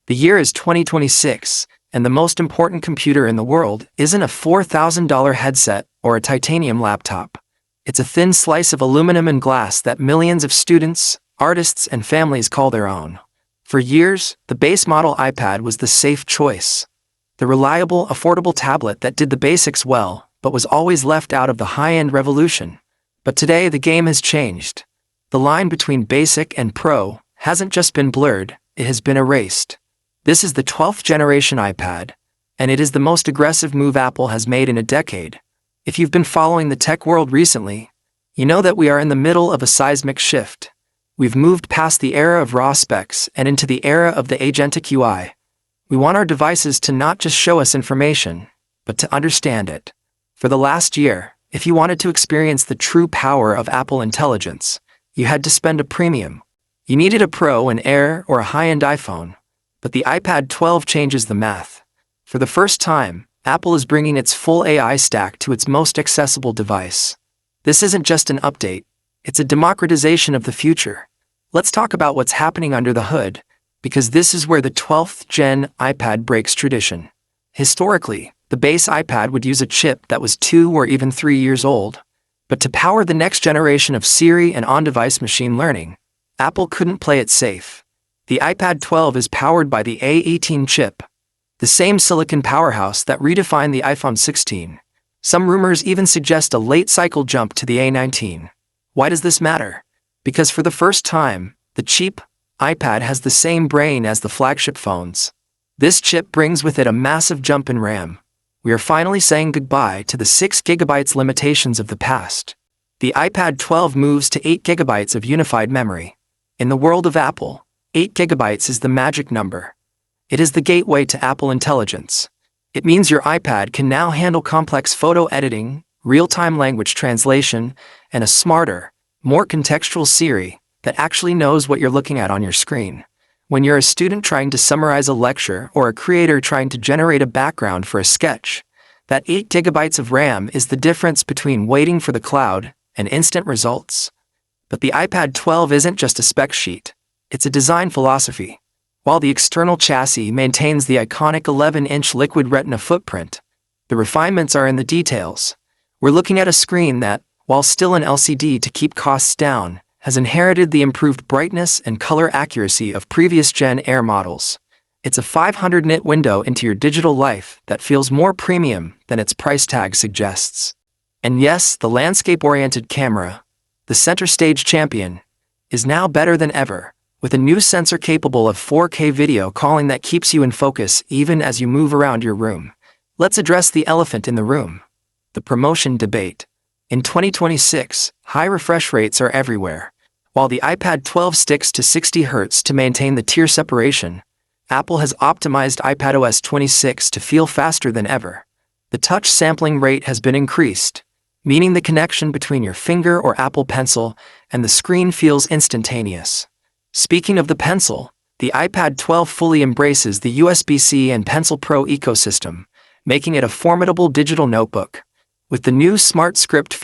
The year is 2026, and the most important computer in the world isn't a $4,000 headset or a titanium laptop. It's a thin slice of aluminum and glass that millions of students, artists, and families call their own. For years, the base model iPad was the safe choice. The reliable, affordable tablet that did the basics well, but was always left out of the high-end revolution. But today the game has changed. The line between basic and pro hasn't just been blurred, it has been erased. This is the 12th generation iPad, and it is the most aggressive move Apple has made in a decade. If you've been following the tech world recently, you know that we are in the middle of a seismic shift. We've moved past the era of raw specs and into the era of the agentic UI. We want our devices to not just show us information, but to understand it. For the last year, if you wanted to experience the true power of Apple intelligence, you had to spend a premium. You needed a Pro, an Air, or a high-end iPhone. But the iPad 12 changes the math. For the first time, Apple is bringing its full AI stack to its most accessible device. This isn't just an update, it's a democratization of the future. Let's talk about what's happening under the hood, because this is where the 12th gen iPad breaks tradition. Historically, the base iPad would use a chip that was 2 or even 3 years old. But to power the next generation of Siri and on-device machine learning, Apple couldn't play it safe. The iPad 12 is powered by the A18 chip, the same silicon powerhouse that redefined the iPhone 16. Some rumors even suggest a late-cycle jump to the A19. Why does this matter? Because for the first time, the cheap iPad has the same brain as the flagship phones. This chip brings with it a massive jump in RAM. We are finally saying goodbye to the 6 GB limitations of the past. The iPad 12 moves to 8 GB of unified memory. In the world of Apple, 8 GB is the magic number. It is the gateway to Apple Intelligence. It means your iPad can now handle complex photo editing, real-time language translation, and a smarter, more contextual Siri that actually knows what you're looking at on your screen. When you're a student trying to summarize a lecture or a creator trying to generate a background for a sketch, that 8 GB of RAM is the difference between waiting for the cloud and instant results. But the iPad 12 isn't just a spec sheet. It's a design philosophy. While the external chassis maintains the iconic 11-inch Liquid Retina footprint, the refinements are in the details. We're looking at a screen that, while still an LCD to keep costs down, has inherited the improved brightness and color accuracy of previous Gen Air models. It's a 500-nit window into your digital life that feels more premium than its price tag suggests. And yes, the landscape-oriented camera, the center stage champion, is now better than ever, with a new sensor capable of 4K video calling that keeps you in focus even as you move around your room. Let's address the elephant in the room: the promotion debate. In 2026, high refresh rates are everywhere. While the iPad 12 sticks to 60 Hz to maintain the tier separation, Apple has optimized iPadOS 26 to feel faster than ever. The touch sampling rate has been increased, meaning the connection between your finger or Apple Pencil and the screen feels instantaneous. Speaking of the Pencil, the iPad 12 fully embraces the USB-C and Pencil Pro ecosystem, making it a formidable digital notebook. With the new Smart Script feature,